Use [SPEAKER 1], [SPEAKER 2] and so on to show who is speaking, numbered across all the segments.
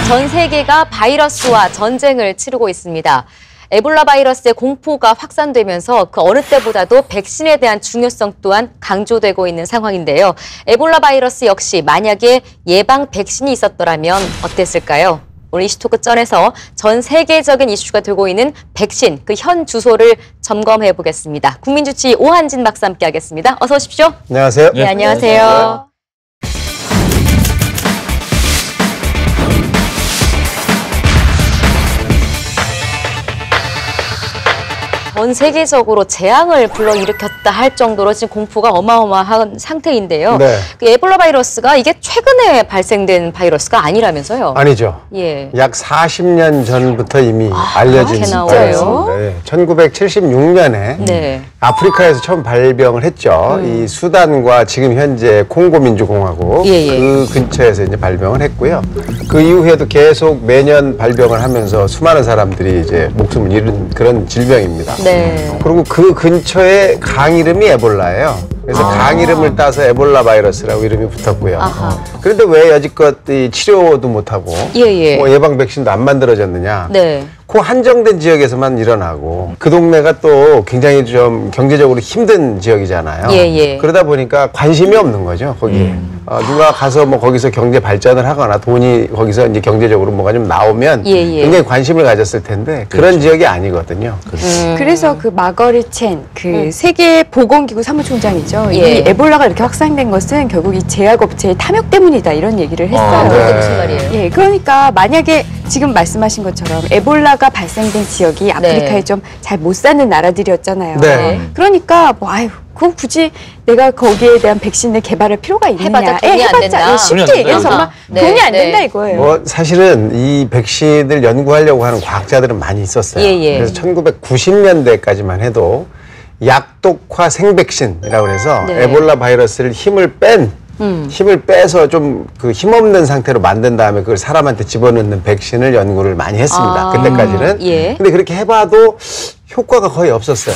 [SPEAKER 1] 전 세계가 바이러스와 전쟁을 치르고 있습니다. 에볼라 바이러스의 공포가 확산되면서 그 어느 때보다도 백신에 대한 중요성 또한 강조되고 있는 상황인데요. 에볼라 바이러스 역시 만약에 예방 백신이 있었더라면 어땠을까요? 오늘 이슈토크 전에서 전 세계적인 이슈가 되고 있는 백신, 그 현 주소를 점검해 보겠습니다. 국민주치 오한진 박사 함께 하겠습니다. 어서 오십시오.
[SPEAKER 2] 안녕하세요.
[SPEAKER 1] 네, 안녕하세요. 전 세계적으로 재앙을 불러일으켰다 할 정도로 지금 공포가 어마어마한 상태인데요.
[SPEAKER 2] 네.
[SPEAKER 1] 그 에볼라 바이러스가 이게 최근에 발생된 바이러스가 아니라면서요?
[SPEAKER 2] 아니죠.
[SPEAKER 1] 예.
[SPEAKER 2] 약 40년 전부터 이미 알려진
[SPEAKER 1] 바이러스입니다.
[SPEAKER 2] 네. 1976년에
[SPEAKER 1] 네.
[SPEAKER 2] 아프리카에서 처음 발병을 했죠. 이 수단과 지금 현재 콩고 민주공화국 그 근처에서 이제 발병을 했고요. 그 이후에도 계속 매년 발병을 하면서 수많은 사람들이 이제 목숨을 잃은 그런 질병입니다.
[SPEAKER 1] 네.
[SPEAKER 2] 그리고 그 근처에 강 이름이 에볼라예요. 그래서 강 이름을 따서 에볼라 바이러스라고 이름이 붙었고요. 그런데 왜 여지껏 이 치료도 못하고 뭐 예방 백신도 안 만들어졌느냐.
[SPEAKER 1] 네.
[SPEAKER 2] 그 한정된 지역에서만 일어나고 그 동네가 또 굉장히 좀 경제적으로 힘든 지역이잖아요. 그러다 보니까 관심이 없는 거죠, 거기에. 누가 가서 뭐 거기서 경제 발전을 하거나 돈이 거기서 이제 경제적으로 뭐가 좀 나오면 굉장히 관심을 가졌을 텐데 그런 지역이 아니거든요.
[SPEAKER 3] 그래서 그 마거리 첸, 그 세계 보건기구 사무총장이죠. 이 에볼라가 이렇게 확산된 것은 결국 이 제약업체의 탐욕 때문이다 이런 얘기를 했어요.
[SPEAKER 1] 그게 무슨 말이에요?
[SPEAKER 3] 예, 그러니까 만약에 지금 말씀하신 것처럼 에볼라가 발생된 지역이 아프리카에 좀 잘 못 사는 나라들이었잖아요.
[SPEAKER 2] 네.
[SPEAKER 3] 그러니까 뭐 아유. 그럼 굳이 내가 거기에 대한 백신을 개발할 필요가 있느냐.
[SPEAKER 1] 해봤자 돈이 안 된다.
[SPEAKER 3] 쉽게 얘기해서 막 돈이 안 된다 이거예요.
[SPEAKER 2] 뭐 사실은 이 백신을 연구하려고 하는 과학자들은 많이 있었어요. 그래서 1990년대까지만 해도 약독화 생백신이라고 해서 에볼라 바이러스를 힘을 빼서 좀 그 힘없는 상태로 만든 다음에 그걸 사람한테 집어넣는 백신을 연구를 많이 했습니다. 그때까지는. 근데 그렇게 해봐도 효과가 거의 없었어요.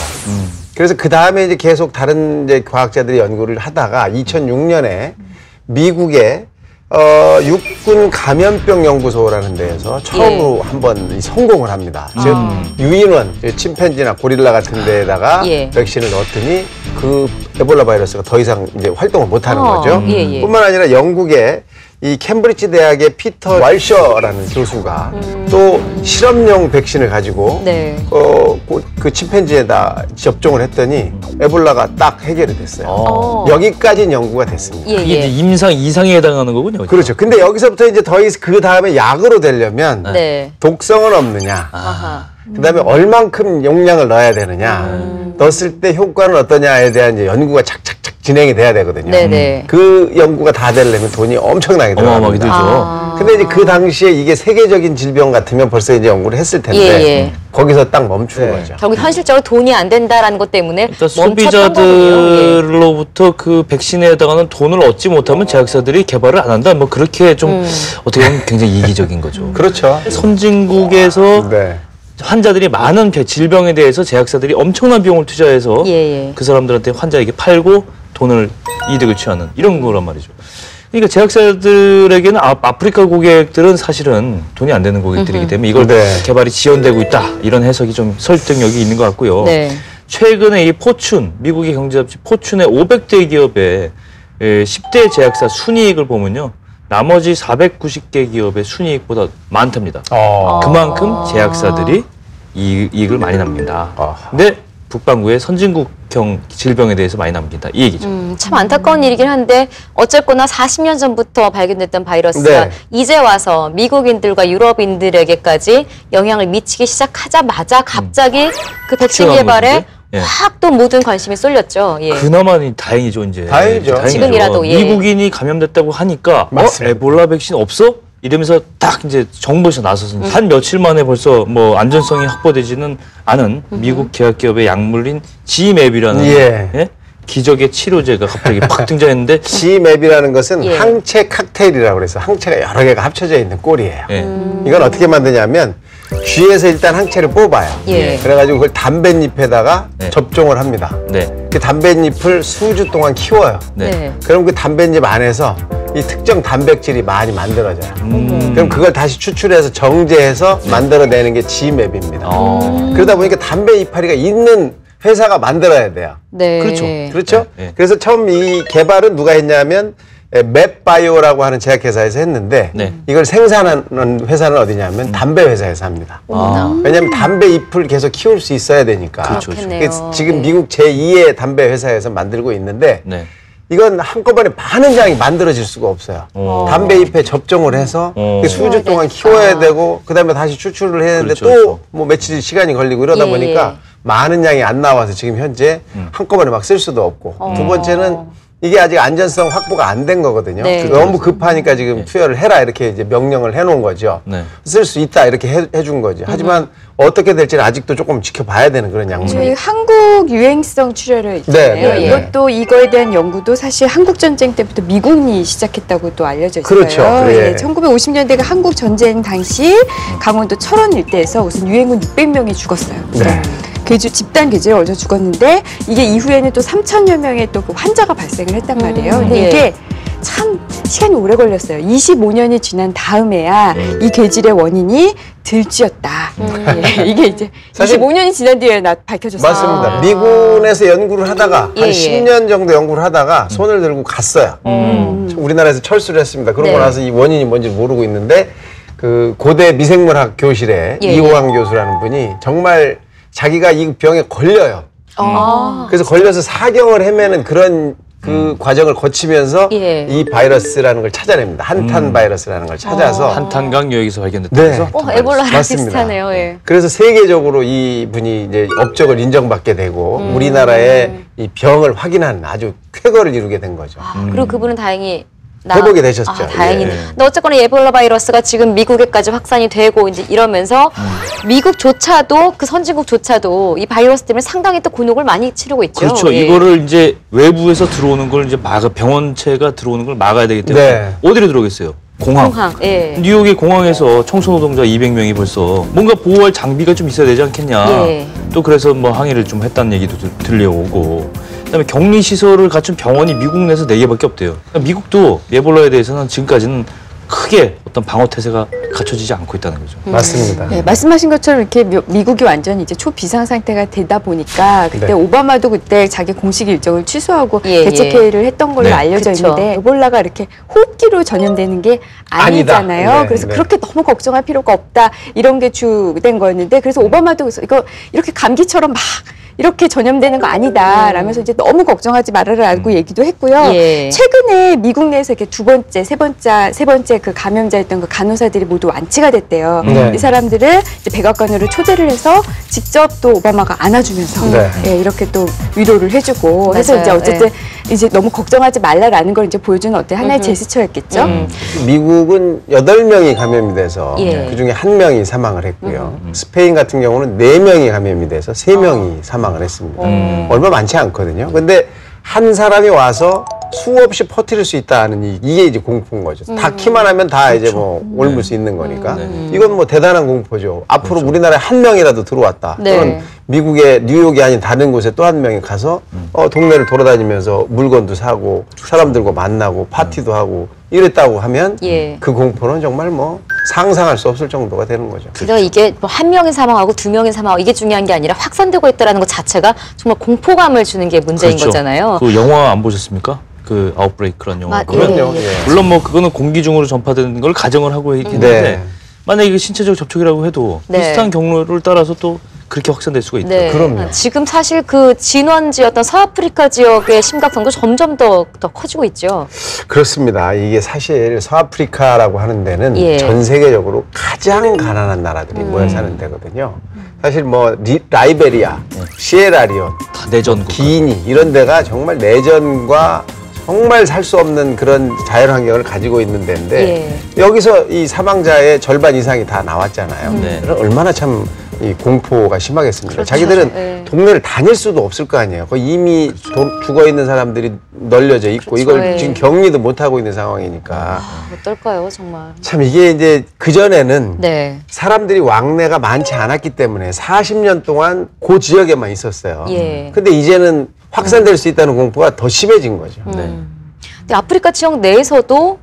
[SPEAKER 2] 그래서 그 다음에 이제 계속 다른 이제 과학자들이 연구를 하다가 2006년에 미국의 육군 감염병 연구소라는 데에서 처음으로 한번 성공을 합니다. 즉 유인원, 침팬지나 고릴라 같은 데에다가 백신을 넣었더니 그 에볼라 바이러스가 더 이상 이제 활동을 못하는 거죠. 뿐만 아니라 영국의 이 캠브리지 대학의 피터 왈셔라는 교수가 또 실험용 백신을 가지고 그 침팬지에다 접종을 했더니 에볼라가 딱 해결이 됐어요. 여기까지는 연구가 됐습니다.
[SPEAKER 4] 이게 이제 임상 이상에 해당하는 거군요.
[SPEAKER 2] 그렇죠. 근데 여기서부터 이제 더 이상 그 다음에 약으로 되려면 독성은 없느냐. 그다음에 얼만큼 용량을 넣어야 되느냐. 넣었을 때 효과는 어떠냐에 대한 이제 연구가 착착착 진행이 돼야 되거든요. 그 연구가 다 되려면 돈이 엄청나게 들어갑니다. 근데 이제 그 당시에 이게 세계적인 질병 같으면 벌써 이제 연구를 했을 텐데 거기서 딱 멈춘 거죠.
[SPEAKER 1] 결국 현실적으로 돈이 안 된다라는 것 때문에
[SPEAKER 4] 그러니까 소비자들로부터 그 백신에 해당하는 돈을 얻지 못하면 제약사들이 개발을 안 한다. 뭐 그렇게 좀 어떻게 보면 굉장히 이기적인 거죠.
[SPEAKER 2] 그렇죠.
[SPEAKER 4] 선진국에서 환자들이 많은 질병에 대해서 제약사들이 엄청난 비용을 투자해서 그 사람들한테 환자에게 팔고 돈을 이득을 취하는 이런 거란 말이죠. 그러니까 제약사들에게는 아프리카 고객들은 사실은 돈이 안 되는 고객들이기 때문에 이걸 개발이 지연되고 있다. 이런 해석이 좀 설득력이 있는 것 같고요. 최근에 이 포춘, 미국의 경제잡지 포춘의 500대 기업의 10대 제약사 순이익을 보면요. 나머지 490개 기업의 순이익보다 많답니다. 그만큼 제약사들이 이익을 많이 남긴다. 근데 북반구의 선진국형 질병에 대해서 많이 남긴다. 이 얘기죠.
[SPEAKER 1] 참 안타까운 일이긴 한데 어쨌거나 40년 전부터 발견됐던 바이러스가 이제 와서 미국인들과 유럽인들에게까지 영향을 미치기 시작하자마자 갑자기 그 백신 개발에 확 또 모든 관심이 쏠렸죠.
[SPEAKER 4] 그나마 다행이죠, 이제.
[SPEAKER 2] 다행이죠.
[SPEAKER 1] 지금이라도.
[SPEAKER 4] 미국인이 감염됐다고 하니까 에볼라 백신 없어? 이러면서 딱 이제 정부에서 나서서 한 며칠 만에 벌써 뭐 안전성이 확보되지는 않은 미국 제약기업의 약물인 지맵이라는 기적의 치료제가 갑자기 팍 등장했는데
[SPEAKER 2] 지맵이라는 것은 항체 칵테일이라고 그래서 항체가 여러 개가 합쳐져 있는 꼴이에요. 이건 어떻게 만드냐면 쥐에서 일단 항체를 뽑아요. 그래가지고 그걸 담뱃잎에다가 접종을 합니다. 그 담뱃잎을 수주 동안 키워요. 그럼 그 담뱃잎 안에서 이 특정 단백질이 많이 만들어져요. 그럼 그걸 다시 추출해서 정제해서 만들어내는 게 G맵입니다. 그러다 보니까 담배 이파리가 있는 회사가 만들어야 돼요.
[SPEAKER 1] 네.
[SPEAKER 2] 그렇죠? 네. 그래서 처음 이 개발은 누가 했냐면 맵바이오라고 하는 제약회사에서 했는데 이걸 생산하는 회사는 어디냐면 담배 회사에서 합니다. 왜냐하면 담배 잎을 계속 키울 수 있어야 되니까. 그래서 지금 미국 제2의 담배 회사에서 만들고 있는데 이건 한꺼번에 많은 양이 만들어질 수가 없어요. 담배 잎에 접종을 해서 수주 동안 키워야 되고 그다음에 다시 추출을 해야 되는데 또 뭐 며칠 시간이 걸리고 이러다 보니까 많은 양이 안 나와서 지금 현재 한꺼번에 막 쓸 수도 없고 두 번째는 이게 아직 안전성 확보가 안 된 거거든요. 너무 급하니까 지금 투여를 해라 이렇게 이제 명령을 해놓은 거죠. 쓸 쓸 수 있다 이렇게 해준 거죠. 하지만 어떻게 될지는 아직도 조금 지켜봐야 되는 그런 양상.
[SPEAKER 3] 저희 한국 유행성 출혈을 있잖아요. 이것도 이거에 대한 연구도 사실 한국 전쟁 때부터 미군이 시작했다고 또 알려져 있어요.
[SPEAKER 2] 그렇죠.
[SPEAKER 3] 1950년대가 한국 전쟁 당시 강원도 철원 일대에서 우선 유행군 600명이 죽었어요. 집단 궤주에 얹어 죽었는데 이게 이후에는 또 3,000여 명의 또 그 환자가 발생을 했단 말이에요. 근데 이게 참 시간이 오래 걸렸어요. 25년이 지난 다음에야 이 궤질의 원인이 들쥐였다. 이게 이제 25년이 지난 뒤에 밝혀졌어요.
[SPEAKER 2] 맞습니다. 미군에서 연구를 하다가 한 10년 정도 연구를 하다가 손을 들고 갔어요. 우리나라에서 철수를 했습니다. 그러고 나서 이 원인이 뭔지 모르고 있는데 그 고대 미생물학 교실에 이호왕 교수라는 분이 정말 자기가 이 병에 걸려요. 그래서 걸려서 사경을 헤매는 그런 그 과정을 거치면서 이 바이러스라는 걸 찾아냅니다. 한탄 바이러스라는 걸 찾아서
[SPEAKER 4] 한탄강 요역에서 발견됐다면서?
[SPEAKER 1] 에볼라랑 비슷하네요.
[SPEAKER 2] 그래서 세계적으로 이 분이 이제 업적을 인정받게 되고 우리나라의 이 병을 확인한 아주 쾌거를 이루게 된 거죠.
[SPEAKER 1] 그리고 그분은 다행히
[SPEAKER 2] 회복이 되셨죠.
[SPEAKER 1] 다행이네. 근데 어쨌거나 에볼라 바이러스가 지금 미국에까지 확산이 되고 이제 이러면서 미국조차도 그 선진국조차도 이 바이러스 때문에 상당히 또 곤혹을 많이 치르고 있죠.
[SPEAKER 4] 그렇죠. 이거를 이제 외부에서 들어오는 걸 이제 병원체가 들어오는 걸 막아야 되기 때문에 어디로 들어오겠어요? 공항. 뉴욕의 공항에서 청소노동자 200명이 벌써 뭔가 보호할 장비가 좀 있어야 되지 않겠냐. 또 그래서 뭐 항의를 좀 했다는 얘기도 들려오고. 그다음에 격리시설을 갖춘 병원이 미국 내에서 4개밖에 없대요. 그러니까 미국도 에볼라에 대해서는 지금까지는 크게 어떤 방어 태세가 갖춰지지 않고 있다는 거죠.
[SPEAKER 2] 맞습니다.
[SPEAKER 3] 말씀하신 것처럼 이렇게 미국이 완전히 이제 초비상 상태가 되다 보니까 그때 오바마도 그때 자기 공식 일정을 취소하고 대책회의를 했던 걸로 알려져 있는데 에볼라가 이렇게 호흡기로 전염되는 게 아니잖아요. 그래서 그렇게 너무 걱정할 필요가 없다 이런 게 주된 거였는데 그래서 오바마도 이거 이렇게 감기처럼 막 이렇게 전염되는 거 아니다 라면서 이제 너무 걱정하지 말아라라고 얘기도 했고요. 최근에 미국 내에서 이렇게 두 번째, 세 번째 그 감염자였던 그 간호사들이 모두 완치가 됐대요. 이 사람들을 이제 백악관으로 초대를 해서 직접 또 오바마가 안아주면서 이렇게 또 위로를 해주고 해서 이제 어쨌든 이제 너무 걱정하지 말라라는 걸 이제 보여주는 어때 하나의 제스처였겠죠.
[SPEAKER 2] 미국은 8명이 감염이 돼서 그중에 1명이 사망을 했고요. 스페인 같은 경우는 4명이 감염이 돼서 3명이 사망을 했습니다. 얼마 많지 않거든요. 근데 한 사람이 와서 수없이 퍼뜨릴 수 있다는 이게 이제 공포인 거죠. 다 키만 하면 다 이제 뭐 옮을 수 있는 거니까. 이건 뭐 대단한 공포죠. 앞으로 우리나라에 1명이라도 들어왔다. 또는 미국의 뉴욕이 아닌 다른 곳에 또 1명이 가서 동네를 돌아다니면서 물건도 사고 사람들과 만나고 파티도 하고 이랬다고 하면 그 공포는 정말 뭐 상상할 수 없을 정도가 되는 거죠.
[SPEAKER 1] 그러니까 이게 뭐 1명이 사망하고 2명이 사망하고 이게 중요한 게 아니라 확산되고 있다는 것 자체가 정말 공포감을 주는 게 문제인 거잖아요.
[SPEAKER 4] 그 영화 안 보셨습니까? 그 아웃브레이크라는 영화.
[SPEAKER 2] 그럼요.
[SPEAKER 4] 물론 뭐 그거는 공기 중으로 전파되는 걸 가정을 하고 있는데 만약에 이게 신체적 접촉이라고 해도 비슷한 경로를 따라서 또 그렇게 확산될 수가 있다.
[SPEAKER 2] 그럼요.
[SPEAKER 1] 지금 사실 그 진원지였던 서아프리카 지역의 심각성도 점점 더 커지고 있죠.
[SPEAKER 2] 그렇습니다. 이게 사실 서아프리카라고 하는 데는 전 세계적으로 가장 가난한 나라들이 모여 사는 데거든요. 사실 뭐 라이베리아, 시에라리온,
[SPEAKER 4] 내전
[SPEAKER 2] 기니 이런 데가 정말 내전과 정말 살 수 없는 그런 자연환경을 가지고 있는 데인데 여기서 이 사망자의 절반 이상이 다 나왔잖아요. 얼마나 참 이 공포가 심하겠습니까? 그렇죠. 자기들은 동네를 다닐 수도 없을 거 아니에요. 거의 이미 죽어 있는 사람들이 널려져 있고 이걸 지금 격리도 못 하고 있는 상황이니까.
[SPEAKER 1] 어떨까요, 정말?
[SPEAKER 2] 참 이게 이제 그전에는 사람들이 왕래가 많지 않았기 때문에 40년 동안 그 지역에만 있었어요. 근데 이제는 확산될 수 있다는 공포가 더 심해진 거죠.
[SPEAKER 1] 근데 아프리카 지역 내에서도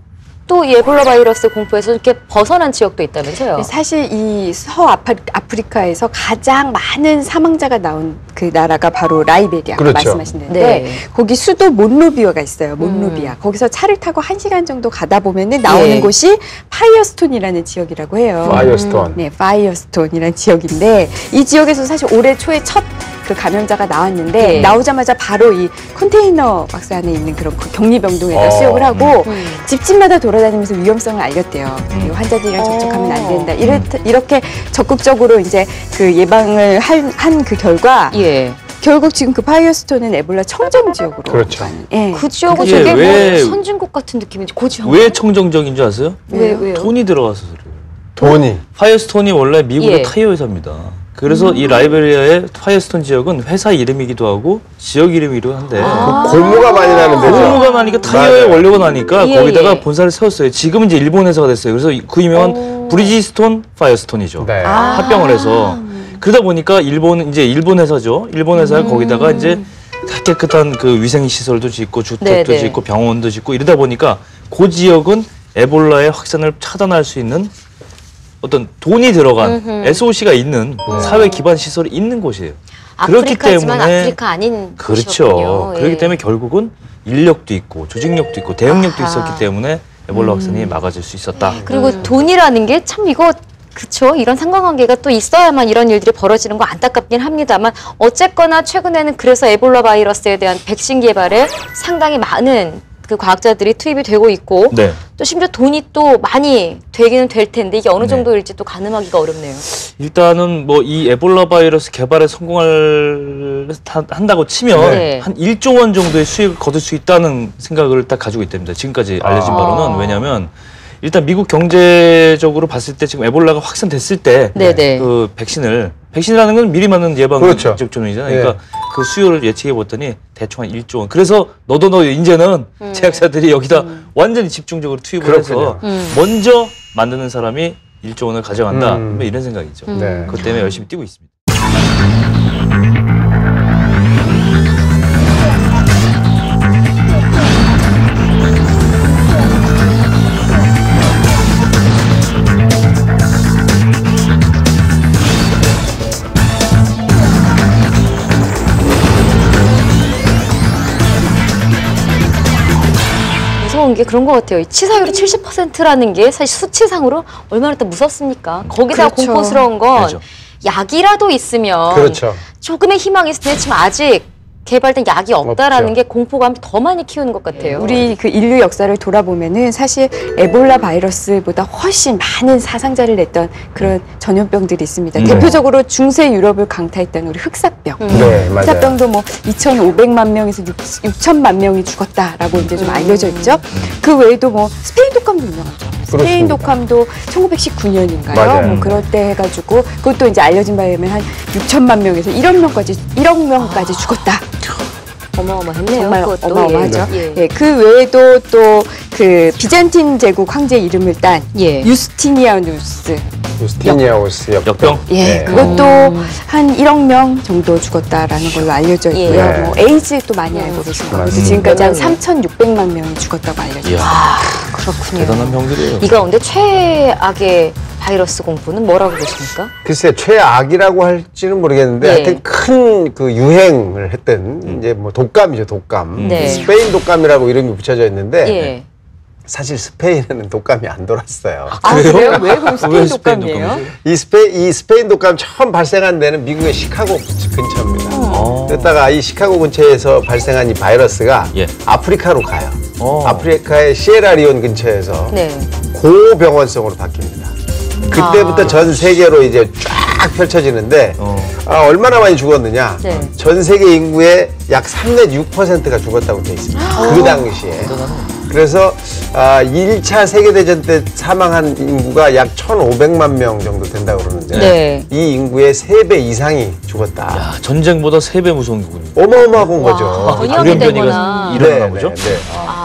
[SPEAKER 1] 또 이 에볼라 바이러스 공포에서 이렇게 벗어난 지역도 있다면서요?
[SPEAKER 3] 사실 이 서아프리카에서 가장 많은 사망자가 나온 그 나라가 바로 라이베리아
[SPEAKER 2] 그렇죠.
[SPEAKER 3] 말씀하시는데
[SPEAKER 1] 네.
[SPEAKER 3] 거기 수도 몬로비아가 있어요. 몬로비아. 거기서 차를 타고 1시간 정도 가다 보면은 나오는 곳이 파이어스톤이라는 지역이라고 해요.
[SPEAKER 2] 파이어스톤.
[SPEAKER 3] 네, 파이어스톤이라는 지역인데 이 지역에서 사실 올해 초에 첫 그 감염자가 나왔는데 나오자마자 바로 이 컨테이너 박스 안에 있는 그런 그 격리병동에다 수용을 하고 집집마다 돌아다니면서 위험성을 알렸대요. 환자들이랑 접촉하면 안 된다. 이렇게 적극적으로 이제 그 예방을 한 그 결과 결국 지금 그 파이어스톤은 에볼라 청정 지역으로.
[SPEAKER 2] 그렇죠.
[SPEAKER 1] 그 지역은 되게 뭐 선진국 같은 느낌인지 그 지역.
[SPEAKER 4] 왜 청정적인 줄 아세요?
[SPEAKER 1] 왜요?
[SPEAKER 4] 돈이 들어가서 그래요.
[SPEAKER 2] 돈이.
[SPEAKER 4] 파이어스톤이 원래 미국의 타이어 회사입니다. 그래서 이 라이베리아의 파이어스톤 지역은 회사 이름이기도 하고 지역 이름이기도 한데
[SPEAKER 2] 고무가 많이 나는 데죠.
[SPEAKER 4] 고무가 나니까 타이어의 원료가 나니까 거기다가 본사를 세웠어요. 지금은 이제 일본 회사가 됐어요. 그래서 그 유명한 브리지스톤 파이어스톤이죠.
[SPEAKER 2] 네.
[SPEAKER 4] 합병을 해서 그러다 보니까 일본 회사죠. 일본 회사가 거기다가 이제 깨끗한 그 위생 시설도 짓고 주택도 짓고 병원도 짓고 이러다 보니까 그 지역은 에볼라의 확산을 차단할 수 있는 어떤 돈이 들어간 SOC가 있는 사회 기반 시설이 있는 곳이에요. 그렇기 때문에
[SPEAKER 1] 아프리카 아닌
[SPEAKER 4] 그렇죠.
[SPEAKER 1] 곳이었군요.
[SPEAKER 4] 그렇기 때문에 결국은 인력도 있고 조직력도 있고 대응력도 있었기 때문에 에볼라 확산이 막아질 수 있었다.
[SPEAKER 1] 그리고 돈이라는 게 참 이거 그렇죠. 이런 상관관계가 또 있어야만 이런 일들이 벌어지는 거 안타깝긴 합니다만 어쨌거나 최근에는 그래서 에볼라 바이러스에 대한 백신 개발에 상당히 많은 그 과학자들이 투입이 되고 있고 또 심지어 돈이 또 많이 되기는 될 텐데 이게 어느 정도일지 또 가늠하기가 어렵네요.
[SPEAKER 4] 일단은 뭐 이 에볼라 바이러스 개발에 성공을 한다고 치면 한 1조 원 정도의 수익을 거둘 수 있다는 생각을 딱 가지고 있답니다. 지금까지 알려진 바로는. 왜냐하면 일단 미국 경제적으로 봤을 때 지금 에볼라가 확산됐을 때 그 백신이라는 건 미리 맞는 예방 접종이잖아요. 그러니까 그 수요를 예측해 봤더니 대충 한 1조 원. 그래서 너도 이제는 제약사들이 여기다 완전히 집중적으로 투입을 해서 먼저 만드는 사람이 1조 원을 가져간다. 뭐 이런 생각이죠. 그것 때문에 열심히 뛰고 있습니다.
[SPEAKER 1] 무서운 게 그런 것 같아요. 치사율이 70%라는 게 사실 수치상으로 얼마나 또 무섭습니까? 거기다가 공포스러운 건 약이라도 있으면 조금의 희망이 있을 텐데 지금 아직 개발된 약이 없다라는 게 공포감을 더 많이 키우는 것 같아요.
[SPEAKER 3] 우리 그 인류 역사를 돌아보면은 사실 에볼라 바이러스보다 훨씬 많은 사상자를 냈던 그런 전염병들이 있습니다. 대표적으로 중세 유럽을 강타했던 우리 흑사병. 흑사병도 뭐 2,500만 명에서 6천만 명이 죽었다라고 이제 좀 알려져 있죠. 그 외에도 뭐 스페인 독감도 유명하죠. 스페인 독감도 1919년인가요? 뭐 그럴 때 해가지고 그것도 이제 알려진 바에 의하면 한 6천만 명에서 1억 명까지 죽었다.
[SPEAKER 1] 어마어마했네요.
[SPEAKER 3] 정말
[SPEAKER 1] 그것도.
[SPEAKER 3] 어마어마하죠. 그 외에도 또 그 비잔틴 제국 황제 이름을 딴 유스티니아누스
[SPEAKER 2] 역병.
[SPEAKER 3] 그것도 한 1억 명 정도 죽었다라는 걸로 알려져 있고요. 뭐 에이즈도 많이 알고 계신 거고 지금까지 한 3,600만 명이 죽었다고 알려져 있어요.
[SPEAKER 1] 그렇군요.
[SPEAKER 4] 대단한 병들이에요.
[SPEAKER 1] 이 가운데 최악의 바이러스 공포는 뭐라고 보십니까?
[SPEAKER 2] 글쎄 최악이라고 할지는 모르겠는데 하여튼 큰 그 유행을 했던 이제 뭐 독감이죠. 독감. 스페인 독감이라고 이름이 붙여져 있는데 사실 스페인에는 독감이 안 돌았어요.
[SPEAKER 3] 그래요? 왜 그럼 스페인 독감이에요?
[SPEAKER 2] 이 스페인 독감 처음 발생한 데는 미국의 시카고 근처입니다. 그랬다가 이 시카고 근처에서 발생한 이 바이러스가 아프리카로 가요. 아프리카의 시에라리온 근처에서 고병원성으로 바뀝니다. 그때부터 전 세계로 이제 쫙 펼쳐지는데 얼마나 많이 죽었느냐? 전 세계 인구의 약 3, 내지 6%가 죽었다고 돼 있습니다. 그 당시에. 그래서 1차 세계대전 때 사망한 인구가 약 1,500만 명 정도 된다고 그러는데 이 인구의 3배 이상이 죽었다.
[SPEAKER 4] 야, 전쟁보다 3배 무서운 거군요.
[SPEAKER 2] 어마어마한 거죠.
[SPEAKER 1] 전염이 되거나
[SPEAKER 4] 일어나나 보죠?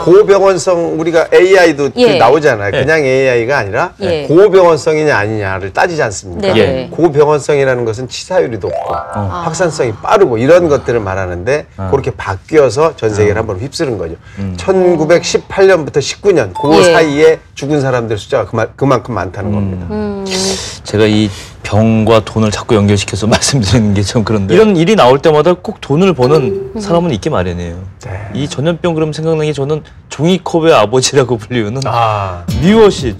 [SPEAKER 2] 고병원성 우리가 AI도 나오잖아요. 그냥 AI가 아니라 고병원성이냐 아니냐를 따지지 않습니까? 고병원성이라는 것은 치사율이 높고 확산성이 빠르고 이런 것들을 말하는데 그렇게 바뀌어서 전 세계를 한번 휩쓸은 거죠. 1918년부터 19년 그 사이에 죽은 사람들 숫자가 그만큼 많다는 겁니다.
[SPEAKER 4] 제가 이 병과 돈을 자꾸 연결시켜서 말씀드리는 게 좀 그런데 이런 일이 나올 때마다 꼭 돈을 버는 사람은 있기 마련이에요. 이 전염병 그럼 생각나는 게 저는 종이컵의 아버지라고 불리우는 뮤어시,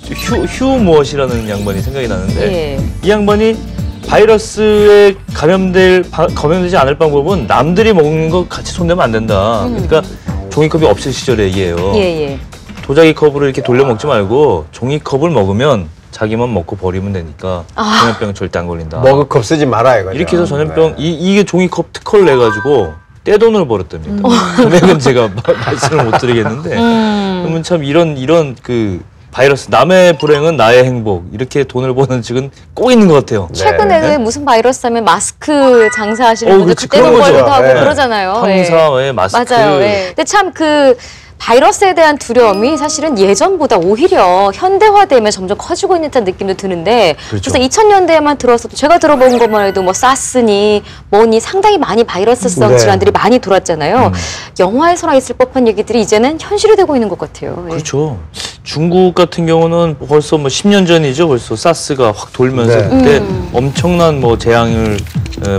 [SPEAKER 4] 휴 무엇이라는 양반이 생각이 나는데 이 양반이 바이러스에 감염되지 않을 방법은 남들이 먹는 거 같이 손대면 안 된다. 그러니까 종이컵이 없을 시절의 얘기예요. 도자기 컵으로 이렇게 돌려 먹지 말고 종이컵을 먹으면 자기만 먹고 버리면 되니까 전염병 절대 안 걸린다.
[SPEAKER 2] 머그컵 쓰지 마라 이거죠.
[SPEAKER 4] 이렇게 해서 전염병 이게 종이컵 특허를 내가지고 떼돈을 벌었답니다. 금액은 제가 말씀을 못 드리겠는데 그러면 참 이런 그 바이러스 남의 불행은 나의 행복 이렇게 돈을 버는 측은 꼭 있는 것 같아요.
[SPEAKER 1] 최근에는 무슨 바이러스 하면 마스크 장사하시는 분들 떼돈 벌기도 하고 그러잖아요.
[SPEAKER 4] 황사에 마스크.
[SPEAKER 1] 맞아요. 근데 참 그 바이러스에 대한 두려움이 사실은 예전보다 오히려 현대화되면 점점 커지고 있는 듯한 느낌도 드는데 그래서 2000년대에만 들어서도 제가 들어본 것만 해도 뭐 사스니 뭐니 상당히 많이 바이러스성 질환들이 많이 돌았잖아요. 영화에서나 있을 법한 얘기들이 이제는 현실이 되고 있는 것 같아요.
[SPEAKER 4] 그렇죠. 중국 같은 경우는 벌써 뭐 10년 전이죠. 벌써 사스가 확 돌면서 그때 엄청난 뭐 재앙을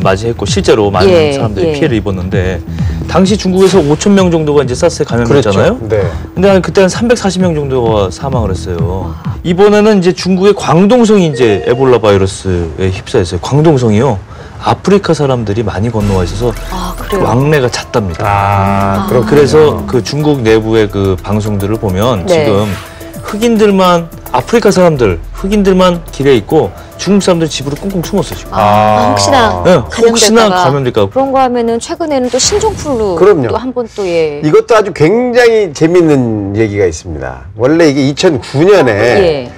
[SPEAKER 4] 맞이했고 실제로 많은 사람들이 피해를 입었는데 당시 중국에서 5,000명 정도가 이제 사스에 감염됐잖아요. 근데 그때 한 340명 정도가 사망을 했어요. 이번에는 이제 중국의 광동성이 이제 에볼라 바이러스에 휩싸였어요. 광동성이요. 아프리카 사람들이 많이 건너와 있어서 왕래가 잦답니다. 그래서 그 중국 내부의 그 방송들을 보면 지금 흑인들만 아프리카 사람들 흑인들만 길에 있고 중국 사람들 집으로 꽁꽁 숨었어 지금. 혹시나 감염될까.
[SPEAKER 1] 그런 거 하면은 최근에는 또 신종플루 또 한 번 또
[SPEAKER 2] 이것도 아주 굉장히 재밌는 얘기가 있습니다. 원래 이게 2009년에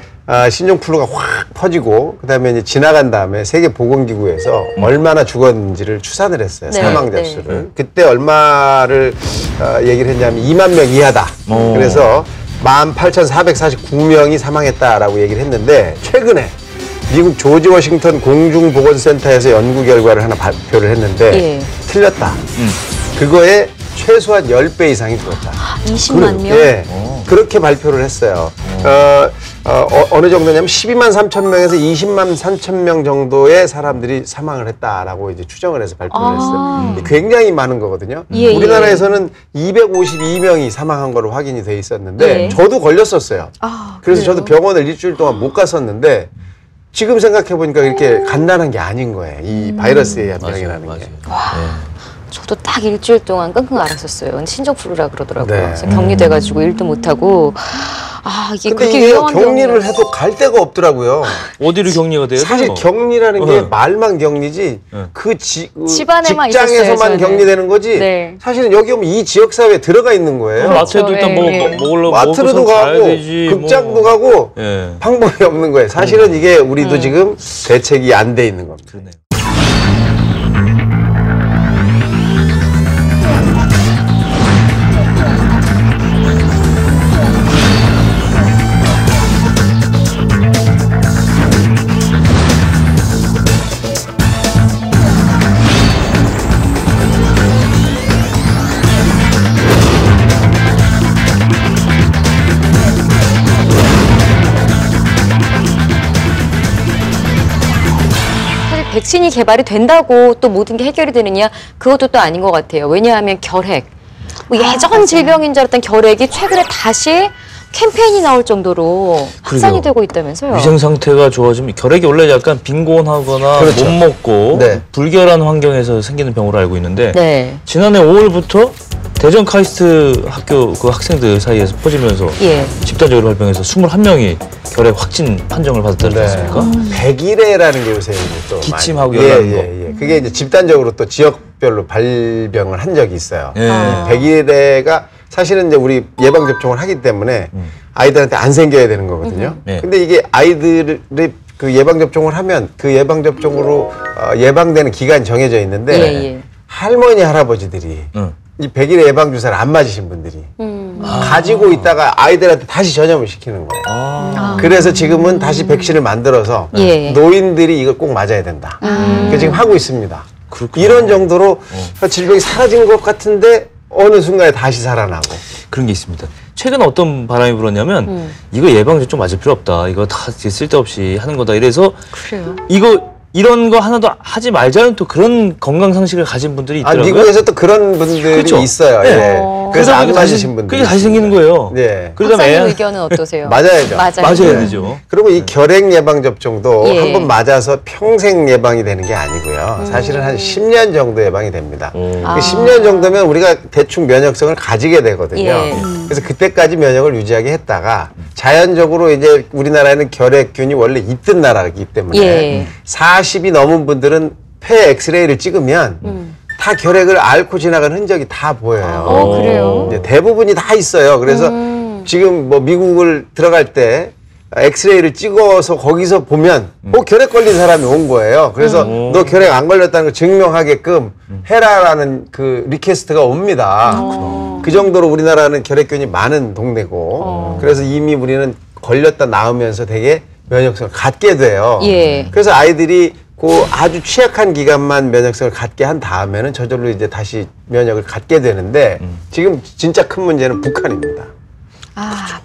[SPEAKER 2] 신종플루가 확 퍼지고 그다음에 이제 지나간 다음에 세계보건기구에서 얼마나 죽었는지를 추산을 했어요. 사망자 수를. 그때 얼마를 얘기를 했냐면 2만 명 이하다. 그래서 18,449명이 사망했다라고 얘기를 했는데 최근에 미국 조지 워싱턴 공중보건센터에서 연구 결과를 하나 발표를 했는데 틀렸다. 그거에 최소한 10배 이상이 죽었다.
[SPEAKER 1] 20만 명?
[SPEAKER 2] 그렇게 발표를 했어요. 어느 정도냐면 12만 3천 명에서 20만 3천 명 정도의 사람들이 사망을 했다라고 이제 추정을 해서 발표를 했어요. 굉장히 많은 거거든요. 우리나라에서는 252명이 사망한 거로 확인이 돼 있었는데 저도 걸렸었어요. 그래서 저도 병원을 일주일 동안 못 갔었는데 지금 생각해 보니까 이렇게 간단한 게 아닌 거예요. 이 바이러스에 의한 병이라는 게.
[SPEAKER 1] 저도 딱 일주일 동안 끙끙 앓았었어요. 신종플루라 그러더라고요. 그래서 격리돼가지고 일도 못하고. 이게 그렇게 위험한
[SPEAKER 2] 격리를 해도 갈 데가 없더라고요.
[SPEAKER 4] 어디로 격리가 돼요?
[SPEAKER 2] 사실 격리라는 게 말만 격리지
[SPEAKER 1] 집안에만
[SPEAKER 2] 직장에서만 격리되는 거지. 사실은 여기 오면 이 지역사회에 들어가 있는 거예요.
[SPEAKER 4] 마트에도 일단 먹으려고
[SPEAKER 2] 마트로도 가고 극장도 가고 방법이 없는 거예요. 사실은 이게 우리도 지금 대책이 안 돼 있는 겁니다.
[SPEAKER 4] 그러네요.
[SPEAKER 1] 백신이 개발이 된다고 또 모든 게 해결이 되느냐 그것도 또 아닌 것 같아요. 왜냐하면 결핵, 뭐 예전 질병인 줄 알았던 결핵이 최근에 다시 캠페인이 나올 정도로 확산이 되고 있다면서요.
[SPEAKER 4] 위생 상태가 좋아지면 결핵이 원래 약간 빈곤하거나 못 먹고 불결한 환경에서 생기는 병으로 알고 있는데 지난해 5월부터 대전 카이스트 학교 그 학생들 사이에서 퍼지면서 집단적으로 발병해서 21명이 결핵 확진 판정을 받았다지 않습니까?
[SPEAKER 2] 백일해라는 게 요새 또
[SPEAKER 4] 기침하고 열나는 거.
[SPEAKER 2] 그게 이제 집단적으로 또 지역별로 발병을 한 적이 있어요. 백일해가 사실은 이제 우리 예방 접종을 하기 때문에 아이들한테 안 생겨야 되는 거거든요. 근데 이게 아이들이 그 예방 접종을 하면 그 예방 접종으로 예방되는 기간이 정해져 있는데 할머니 할아버지들이 이 백일해 예방 주사를 안 맞으신 분들이 가지고 있다가 아이들한테 다시 전염을 시키는 거예요. 그래서 지금은 다시 백신을 만들어서 노인들이 이걸 꼭 맞아야 된다. 그래서 지금 하고 있습니다. 그렇구나. 이런 정도로 질병이 사라진 것 같은데 어느 순간에 다시 살아나고.
[SPEAKER 4] 그런 게 있습니다. 최근 어떤 바람이 불었냐면 이거 예방접종 맞을 필요 없다. 이거 다 쓸데없이 하는 거다. 이래서
[SPEAKER 3] 그래요.
[SPEAKER 4] 이런 거 하나도 하지 말자는 또 그런 건강 상식을 가진 분들이 있더라고요.
[SPEAKER 2] 미국에서 또 그런 분들이
[SPEAKER 4] 그렇죠?
[SPEAKER 2] 있어요.
[SPEAKER 4] 네.
[SPEAKER 2] 예. 그래서 안 맞으신 분들.
[SPEAKER 4] 그게 다시 생기는 거예요.
[SPEAKER 2] 네.
[SPEAKER 1] 박사님 의견은 어떠세요?
[SPEAKER 2] 맞아야죠.
[SPEAKER 4] 맞아야 되죠.
[SPEAKER 2] 그리고 이 결핵 예방 접종도 한번 맞아서 평생 예방이 되는 게 아니고요. 사실은 한 10년 정도 예방이 됩니다. 그 10년 정도면 우리가 대충 면역성을 가지게 되거든요. 그래서 그때까지 면역을 유지하게 했다가 자연적으로 이제 우리나라에는 결핵균이 원래 있던 나라이기 때문에 40이 넘은 분들은 폐 엑스레이를 찍으면 다 결핵을 앓고 지나간 흔적이 다 보여요.
[SPEAKER 3] 그래요?
[SPEAKER 2] 대부분이 다 있어요. 그래서 지금 뭐 미국을 들어갈 때 엑스레이를 찍어서 거기서 보면 결핵 걸린 사람이 온 거예요. 그래서 너 결핵 안 걸렸다는 걸 증명하게끔 해라라는 그 리퀘스트가 옵니다. 그 정도로 우리나라는 결핵균이 많은 동네고 그래서 이미 우리는 걸렸다 나오면서 되게 면역성을 갖게 돼요. 그래서 아이들이 그 아주 취약한 기간만 면역성을 갖게 한 다음에는 저절로 이제 다시 면역을 갖게 되는데 지금 진짜 큰 문제는 북한입니다.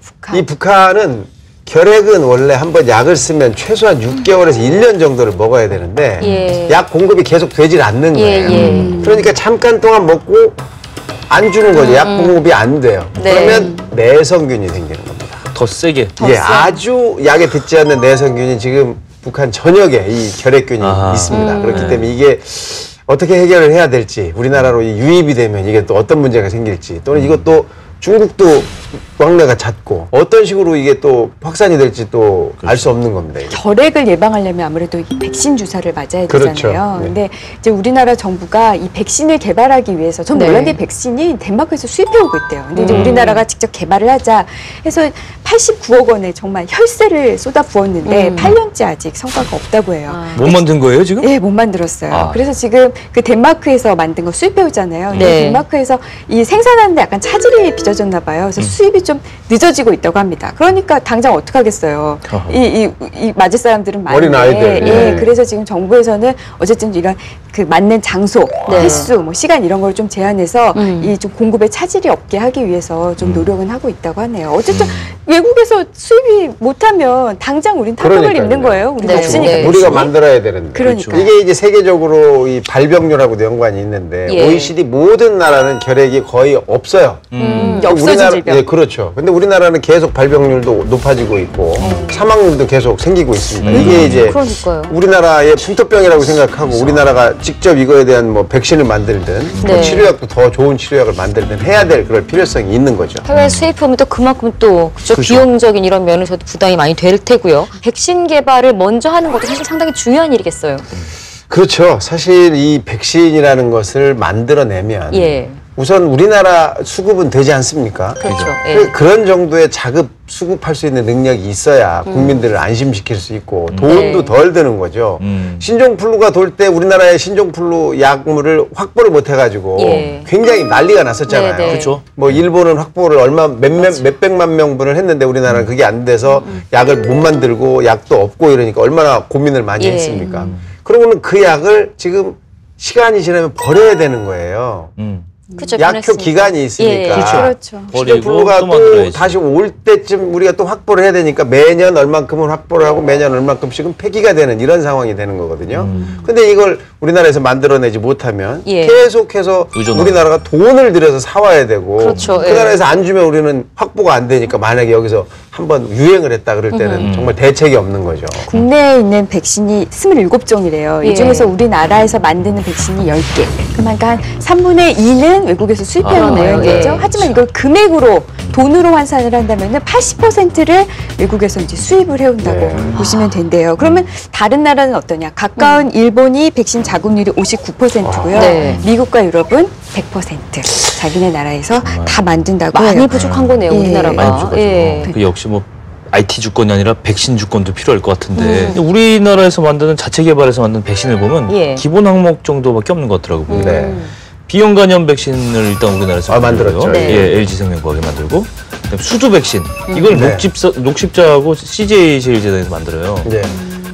[SPEAKER 3] 북한.
[SPEAKER 2] 이 북한은 결핵은 원래 한번 약을 쓰면 최소한 6개월에서 1년 정도를 먹어야 되는데 약 공급이 계속 되질 않는 거예요. 그러니까 잠깐 동안 먹고 안 주는 거죠. 약 공급이 안 돼요. 그러면 내성균이 생기는 겁니다.
[SPEAKER 4] 더 세게.
[SPEAKER 2] 아주 약에 듣지 않는 내성균이 지금 북한 전역에 이 결핵균이 있습니다. 그렇기 때문에 이게 어떻게 해결을 해야 될지 우리나라로 이 유입이 되면 이게 또 어떤 문제가 생길지 또는 이것도 중국도 왕래가 잦고 어떤 식으로 이게 또 확산이 될지 또 알 수 없는 겁니다. 이게.
[SPEAKER 3] 결핵을 예방하려면 아무래도 이 백신 주사를 맞아야 되잖아요. 근데 이제 우리나라 정부가 이 백신을 개발하기 위해서 전 몰랐는데 백신이 덴마크에서 수입해 오고 있대요. 근데 이제 우리나라가 직접 개발을 하자 해서 89억 원에 정말 혈세를 쏟아 부었는데 8년째 아직 성과가 없다고 해요.
[SPEAKER 4] 못 만든 거예요, 지금?
[SPEAKER 3] 네, 못 만들었어요. 그래서 지금 그 덴마크에서 만든 거 수입해 오잖아요. 근데 덴마크에서 이 생산하는데 약간 차질이 빚어졌나 봐요. 그래서 수입이 좀 늦어지고 있다고 합니다. 그러니까 당장 어떡하겠어요. 이 맞을 사람들은 많은데.
[SPEAKER 2] 어린 아이들.
[SPEAKER 3] 그래서 지금 정부에서는 어쨌든 이런 그 맞는 장소, 횟수, 뭐 시간 이런 걸 좀 제한해서 이 좀 공급에 차질이 없게 하기 위해서 좀 노력은 하고 있다고 하네요. 어쨌든 외국에서 수입이 못하면 당장 우린 타격을 입는 거예요. 우리가 없으니까.
[SPEAKER 2] 우리가 만들어야 되는데.
[SPEAKER 3] 그러니까.
[SPEAKER 2] 이게 이제 세계적으로 이 발병률하고도 연관이 있는데 OECD 모든 나라는 결핵이 거의 없어요.
[SPEAKER 3] 없어진 질병.
[SPEAKER 2] 그렇죠. 근데 우리나라는 계속 발병률도 높아지고 있고 사망률도 계속 생기고 있습니다. 이게 이제 우리나라의 풍토병이라고 생각하고 우리나라가 직접 이거에 대한 뭐 백신을 만들든 뭐 치료약도 더 좋은 치료약을 만들든 해야 될 그럴 필요성이 있는 거죠.
[SPEAKER 1] 해외 수입하면 또 그만큼 또 그렇죠. 비용적인 이런 면에서도 부담이 많이 될 테고요. 백신 개발을 먼저 하는 것도 사실 상당히 중요한 일이겠어요.
[SPEAKER 2] 그렇죠. 사실 이 백신이라는 것을 만들어내면 우선 우리나라 수급은 되지 않습니까?
[SPEAKER 1] 그렇죠.
[SPEAKER 2] 그런 정도의 자급 수급할 수 있는 능력이 있어야 국민들을 안심시킬 수 있고 돈도 덜 드는 거죠. 신종플루가 돌 때 우리나라의 신종플루 약물을 확보를 못 해가지고 굉장히 난리가 났었잖아요.
[SPEAKER 4] 그렇죠.
[SPEAKER 2] 뭐 일본은 확보를 몇백만 명분을 했는데 우리나라는 그게 안 돼서 약을 못 만들고 약도 없고 이러니까 얼마나 고민을 많이 했습니까? 그러면 그 약을 지금 시간이 지나면 버려야 되는 거예요.
[SPEAKER 1] 그쵸,
[SPEAKER 2] 약효 기간이 있으니까.
[SPEAKER 3] 그렇죠.
[SPEAKER 2] 신종플루가 또 다시 올 때쯤 우리가 또 확보를 해야 되니까 매년 얼만큼은 확보를 하고 매년 얼만큼씩은 폐기가 되는 이런 상황이 되는 거거든요. 근데 이걸 우리나라에서 만들어내지 못하면 계속해서 우리나라가 돈을 들여서 사와야 되고 그 나라에서 안 주면 우리는 확보가 안 되니까 만약에 여기서 한번 유행을 했다 그럴 때는 정말 대책이 없는 거죠.
[SPEAKER 3] 국내에 있는 백신이 27종이래요. 이 중에서 우리나라에서 만드는 백신이 10개. 그러니까 한 3분의 2는 외국에서 수입해온 내용이겠죠. 하지만 이걸 금액으로 돈으로 환산을 한다면 80%를 외국에서 이제 수입을 해온다고 보시면 된대요. 그러면 다른 나라는 어떠냐? 가까운 일본이 백신 자국률이 59%고요. 미국과 유럽은 100%. 자기네 나라에서 다 만든다고
[SPEAKER 1] 많이
[SPEAKER 3] 해요.
[SPEAKER 1] 부족한 거네요, 우리나라가.
[SPEAKER 4] 그 역시 뭐 IT 주권이 아니라 백신 주권도 필요할 것 같은데 우리나라에서 만드는 자체 개발해서 만든 백신을 보면 기본 항목 정도밖에 없는 것 같더라고요. 비형 간염 백신을 일단 우리나라에서
[SPEAKER 2] 만들었죠.
[SPEAKER 1] 네.
[SPEAKER 4] 예, LG생명과학이 만들고 수두 백신 이걸
[SPEAKER 2] 네.
[SPEAKER 4] 녹십자하고 CJ 제일제당에서 만들어요.
[SPEAKER 2] 네.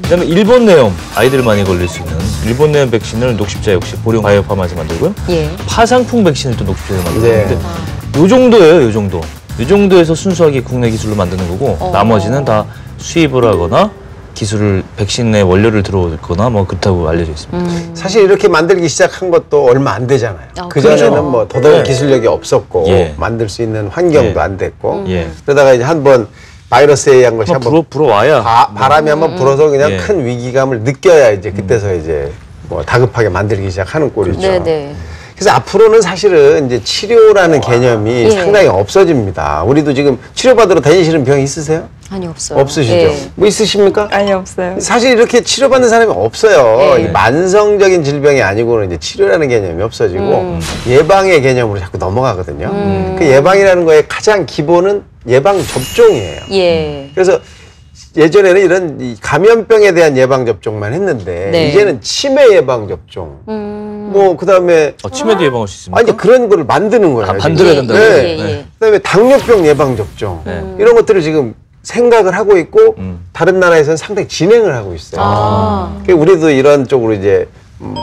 [SPEAKER 4] 그다음에 일본 내염 아이들 많이 걸릴 수 있는 일본 내염 백신을 녹십자 역시 보령 바이오파마에서 만들고요.
[SPEAKER 1] 예.
[SPEAKER 4] 파상풍 백신을 또 녹십자에서 만드는데
[SPEAKER 2] 네.
[SPEAKER 4] 요 정도예요, 요 정도. 요 정도에서 순수하게 국내 기술로 만드는 거고 나머지는 다 수입을 하거나 기술을 백신의 원료를 들어오거나 뭐 그렇다고 알려져 있습니다.
[SPEAKER 2] 사실 이렇게 만들기 시작한 것도 얼마 안 되잖아요. 그
[SPEAKER 1] 그렇죠.
[SPEAKER 2] 전에는 뭐 더더욱
[SPEAKER 4] 네.
[SPEAKER 2] 기술력이 없었고
[SPEAKER 4] 예.
[SPEAKER 2] 만들 수 있는 환경도
[SPEAKER 4] 예.
[SPEAKER 2] 안 됐고
[SPEAKER 4] 예.
[SPEAKER 2] 그러다가 이제 한번 바이러스에 의한 것이 한번
[SPEAKER 4] 불어와야
[SPEAKER 2] 바람이 한번 불어서 그냥
[SPEAKER 4] 예.
[SPEAKER 2] 큰 위기감을 느껴야 이제 그때서 이제 뭐 다급하게 만들기 시작하는 꼴이죠.
[SPEAKER 1] 네네.
[SPEAKER 2] 그래서 앞으로는 사실은 이제 치료라는 개념이
[SPEAKER 1] 예.
[SPEAKER 2] 상당히 없어집니다. 우리도 지금 치료받으러 다니시는 병 있으세요?
[SPEAKER 1] 아니 없어요.
[SPEAKER 2] 없으시죠?
[SPEAKER 1] 예.
[SPEAKER 2] 뭐 있으십니까?
[SPEAKER 3] 아니 없어요.
[SPEAKER 2] 사실 이렇게 치료받는 사람이 없어요.
[SPEAKER 1] 예.
[SPEAKER 2] 이 만성적인 질병이 아니고는 이제 치료라는 개념이 없어지고 예방의 개념으로 자꾸 넘어가거든요. 그 예방이라는 거의 가장 기본은 예방 접종이에요.
[SPEAKER 1] 예.
[SPEAKER 2] 그래서 예전에는 이런 이 감염병에 대한 예방 접종만 했는데
[SPEAKER 1] 네.
[SPEAKER 2] 이제는 치매 예방 접종, 뭐 그다음에
[SPEAKER 4] 치매도 예방할 수 있습니까?
[SPEAKER 2] 아니 그런 거를 만드는 거예요.
[SPEAKER 4] 만들어야
[SPEAKER 2] 지금.
[SPEAKER 4] 된다고요?
[SPEAKER 2] 네.
[SPEAKER 1] 예, 예.
[SPEAKER 2] 그다음에 당뇨병 예방 접종
[SPEAKER 4] 네.
[SPEAKER 2] 이런 것들을 지금 생각을 하고 있고 다른 나라에서는 상당히 진행을 하고 있어요. 그러니까 우리도 이런 쪽으로 이제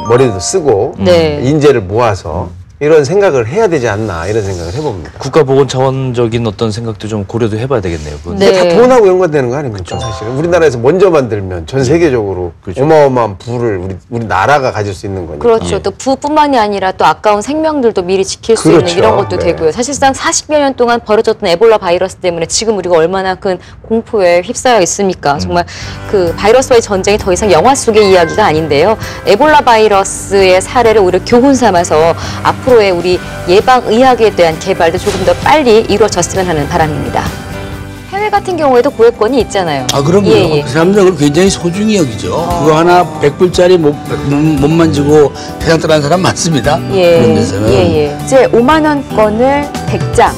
[SPEAKER 2] 머리도 쓰고
[SPEAKER 1] 네.
[SPEAKER 2] 인재를 모아서 이런 생각을 해야 되지 않나 이런 생각을 해봅니다.
[SPEAKER 4] 국가보건차원적인 어떤 생각도 좀 고려도 해봐야 되겠네요. 그건.
[SPEAKER 1] 네.
[SPEAKER 2] 다 돈하고 연관되는 거 아닙니까? 사실은 우리나라에서 먼저 만들면 전 세계적으로
[SPEAKER 4] 그렇죠.
[SPEAKER 2] 어마어마한 부를 우리 나라가 가질 수 있는 거니까.
[SPEAKER 1] 그렇죠.
[SPEAKER 4] 예.
[SPEAKER 1] 또 부뿐만이 아니라 또 아까운 생명들도 미리 지킬 수
[SPEAKER 2] 그렇죠.
[SPEAKER 1] 있는 이런 것도
[SPEAKER 2] 네.
[SPEAKER 1] 되고요. 사실상 40여 년 동안 벌어졌던 에볼라 바이러스 때문에 지금 우리가 얼마나 큰 공포에 휩싸여 있습니까? 정말 그 바이러스와의 전쟁이 더 이상 영화 속의 이야기가 아닌데요. 에볼라 바이러스의 사례를 오히려 교훈 삼아서 앞으로의 우리 예방의학에 대한 개발도 조금 더 빨리 이루어졌으면 하는 바람입니다. 해외 같은 경우에도 고액권이 있잖아요.
[SPEAKER 5] 아, 그럼요.
[SPEAKER 1] 예, 예.
[SPEAKER 5] 그 사람들은 그걸 굉장히 소중히 여기죠. 그거 하나 100불짜리 못 만지고 세상 떠난 사람 많습니다.
[SPEAKER 1] 예.
[SPEAKER 5] 그런 데서는.
[SPEAKER 1] 예.
[SPEAKER 3] 이제 5만 원권을 100장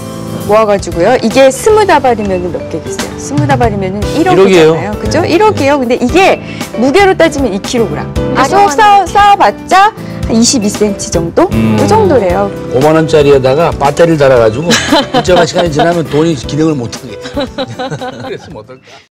[SPEAKER 3] 모아가지고요. 이게 20다발이면 몇 개겠어요? 20다발이면 1억이잖아요. 그죠? 1억이에요. 근데 이게 무게로 따지면 2kg. 아주 쌓아봤자 한 22cm 정도? 이 정도래요.
[SPEAKER 5] 5만 원짜리에다가 배터리를 달아가지고 일정한 시간이 지나면 돈이 기능을 못하게. 그래서 어떨까?